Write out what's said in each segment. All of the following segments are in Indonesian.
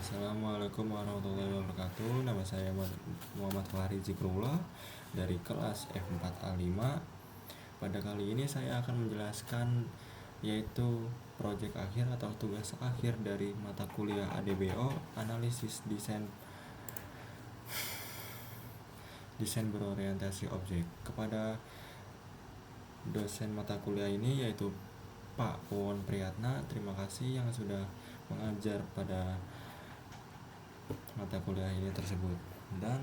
Assalamualaikum warahmatullahi wabarakatuh. Nama saya Muhammad Fahri Zikrullah dari kelas F4A5. Pada kali ini saya akan menjelaskan yaitu proyek akhir atau tugas akhir dari mata kuliah ADBO, analisis desain berorientasi objek. Kepada dosen mata kuliah ini yaitu Pak Won Priyatna, terima kasih yang sudah mengajar pada mata kuliah ini tersebut. Dan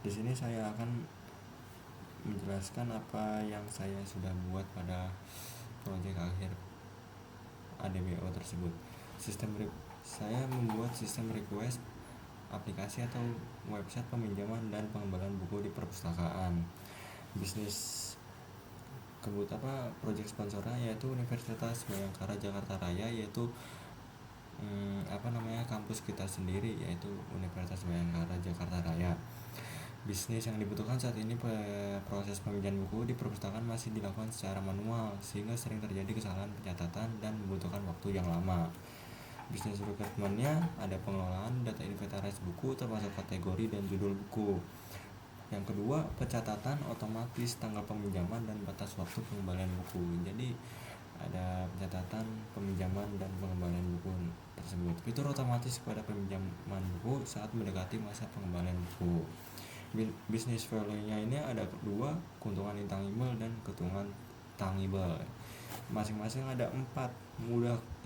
di sini saya akan menjelaskan apa yang saya sudah buat pada proyek akhir ADBO tersebut. Saya membuat sistem request aplikasi atau website peminjaman dan pengembalian buku di perpustakaan. Proyek sponsornya yaitu Universitas Bhayangkara Jakarta Raya, yaitu kampus kita sendiri, yaitu Universitas Bhayangkara Jakarta Raya. Bisnis yang dibutuhkan saat ini, proses peminjaman buku di perpustakaan masih dilakukan secara manual sehingga sering terjadi kesalahan pencatatan dan membutuhkan waktu yang lama. Bisnis requirement-nya ada pengelolaan data inventaris buku termasuk kategori dan judul buku. Yang kedua, pencatatan otomatis tanggal peminjaman dan batas waktu pengembalian buku. Jadi ada pencatatan peminjaman dan pengembalian buku tersebut. Fitur otomatis pada peminjaman buku saat mendekati masa pengembalian buku. Bisnis value-nya ini ada dua, keuntungan intangible dan keuntungan tangible. Masing-masing ada 4.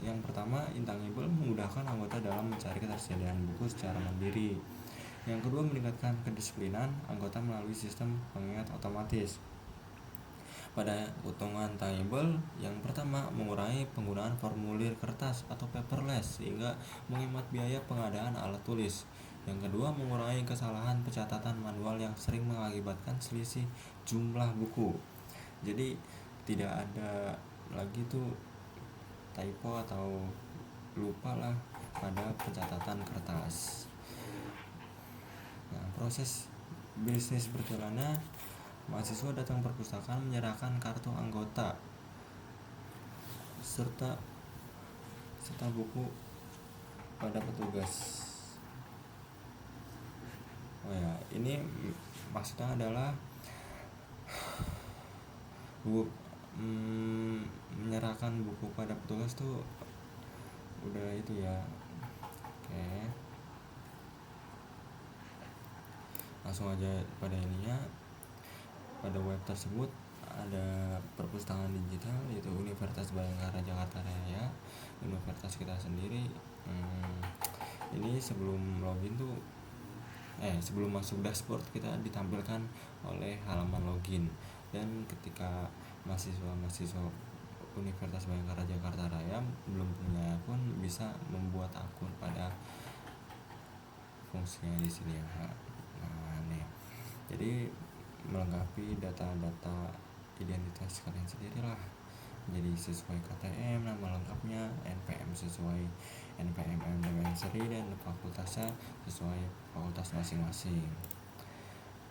Yang pertama, intangible, memudahkan anggota dalam mencari ketersediaan buku secara mandiri. Yang kedua, meningkatkan kedisiplinan anggota melalui sistem pengingat otomatis. Pada keuntungan tangible, yang pertama, mengurangi penggunaan formulir kertas atau paperless sehingga menghemat biaya pengadaan alat tulis. Yang kedua, mengurangi kesalahan pencatatan manual yang sering mengakibatkan selisih jumlah buku. Jadi tidak ada lagi tuh typo atau lupa lah pada pencatatan kertas. Nah, proses bisnis berjalannya, mahasiswa datang perpustakaan menyerahkan kartu anggota serta buku pada petugas. Ini maksudnya adalah menyerahkan buku pada petugas tuh udah itu ya. Oke. Langsung aja pada ininya. Pada web tersebut ada perpustakaan digital, yaitu Universitas Bhayangkara Jakarta Raya, universitas kita sendiri. Ini sebelum login tuh sebelum masuk dashboard kita ditampilkan oleh halaman login, dan ketika mahasiswa Universitas Bhayangkara Jakarta Raya belum punya akun, bisa membuat akun pada fungsinya di sini ya. Jadi melengkapi data-data identitas kalian sendirilah. Jadi sesuai KTM nama lengkapnya, NPM sesuai NPM dengan seri, dan fakultasnya sesuai fakultas masing-masing.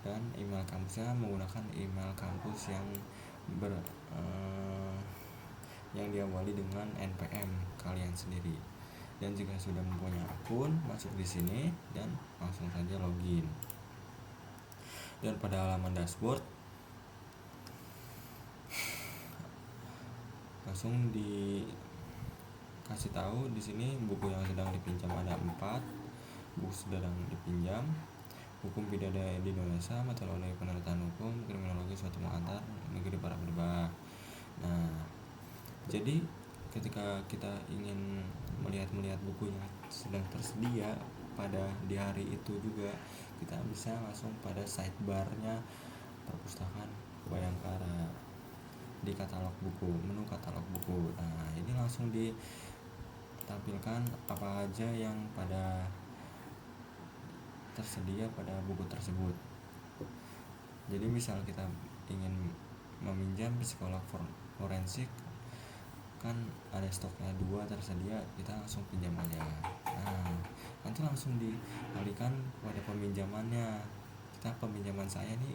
Dan email kampusnya menggunakan email kampus yang diawali dengan NPM kalian sendiri. Dan jika sudah mempunyai akun, masuk di sini dan langsung saja login. Dan pada halaman dashboard langsung dikasih tahu di sini buku yang sedang dipinjam ada 4 buku sedang dipinjam: hukum pidana di Indonesia, metodologi penelitian hukum, kriminologi suatu mengantar negeri para berbah. Nah, jadi ketika kita ingin melihat buku yang sedang tersedia pada di hari itu juga, kita bisa langsung pada sidebar-nya perpustakaan Bhayangkara di katalog buku, menu katalog buku. Nah, ini langsung ditampilkan apa aja yang pada tersedia pada buku tersebut. Jadi misal kita ingin meminjam psikolog forensik, kan ada stoknya 2 tersedia, kita langsung pinjam aja. Nah, nanti langsung dialihkan pada peminjamannya. Peminjaman saya nih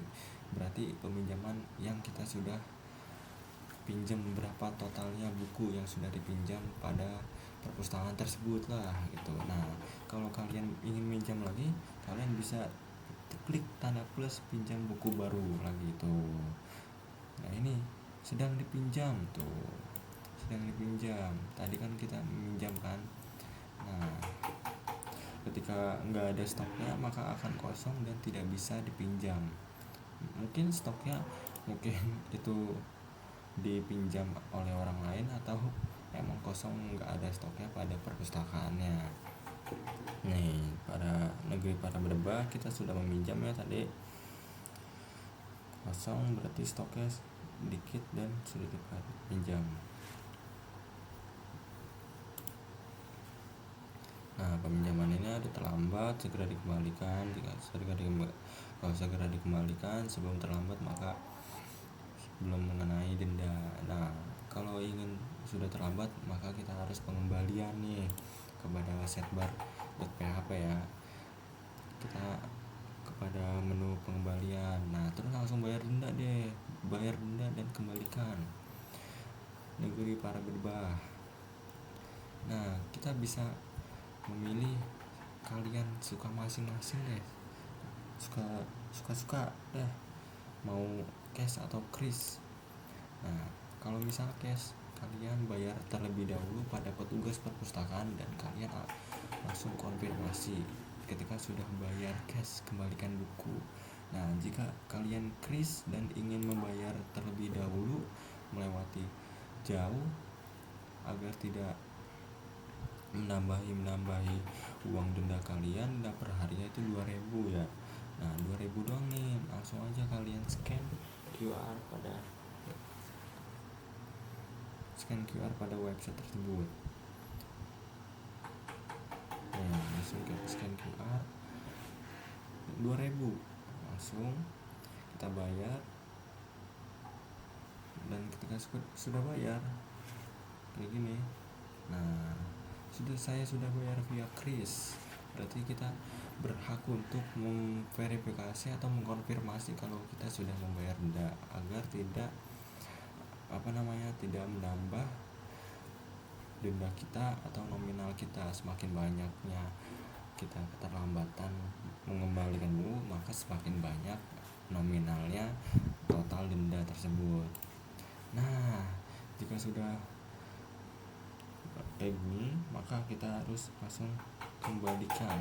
berarti peminjaman yang kita sudah pinjam, berapa totalnya buku yang sudah dipinjam pada perpustakaan tersebut lah gitu. Nah, kalau kalian ingin minjam lagi, kalian bisa klik tanda plus pinjam buku baru lagi tuh. Nah ini sedang dipinjam tuh, sedang dipinjam. Tadi kan kita meminjam kan. Nah ketika nggak ada stoknya maka akan kosong dan tidak bisa dipinjam. Mungkin stoknya mungkin itu dipinjam oleh orang lain atau emang kosong nggak ada stoknya pada perpustakaannya. Nih pada negeri para berdebah kita sudah meminjam ya tadi, kosong berarti stoknya dikit dan sudah dipinjam. Nah peminjaman ini ada terlambat segera dikembalikan. Kalau segera dikembalikan sebelum terlambat maka belum mengenai denda. Nah kalau ingin sudah terlambat maka kita harus pengembalian nih kepada setbar.php ya. Kita kepada menu pengembalian. Nah terus langsung bayar denda deh, bayar denda dan kembalikan. Negeri para berdebah. Nah kita bisa memilih kalian suka masing-masing deh, suka deh mau cash atau kris. Nah kalau misal cash kalian bayar terlebih dahulu pada petugas perpustakaan dan kalian langsung konfirmasi ketika sudah bayar cash kembalikan buku. Nah jika kalian kris dan ingin membayar terlebih dahulu melewati jauh agar tidak menambahi uang denda kalian, denda per harinya itu 2.000 ya. Nah 2.000 doang nih, langsung aja kalian scan QR pada website tersebut. Nah langsung kita scan QR 2.000, langsung kita bayar. Dan ketika sudah bayar kayak gini, nah saya sudah bayar via kris, berarti kita berhak untuk memverifikasi atau mengkonfirmasi kalau kita sudah membayar denda agar tidak tidak menambah denda kita atau nominal kita. Semakin banyaknya kita keterlambatan mengembalikan buku maka semakin banyak nominalnya total denda tersebut. Nah jika sudah kayak gini maka kita harus langsung kembalikan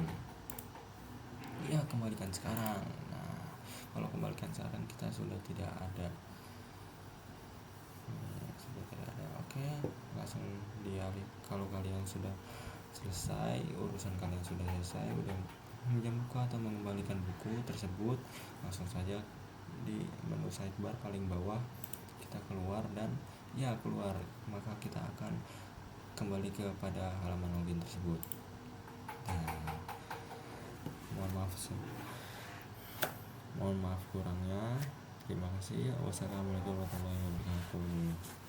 sekarang. Nah kalau kembalikan sekarang kita sudah tidak ada, oke langsung dialih. Kalau kalian sudah selesai, urusan kalian sudah selesai, udah meminjam buku atau mengembalikan buku tersebut, langsung saja di menu sidebar paling bawah kita keluar maka kita akan kembali kepada halaman login tersebut. Nah, mohon maaf kurangnya. Terima kasih. Wassalamualaikum warahmatullahi wabarakatuh.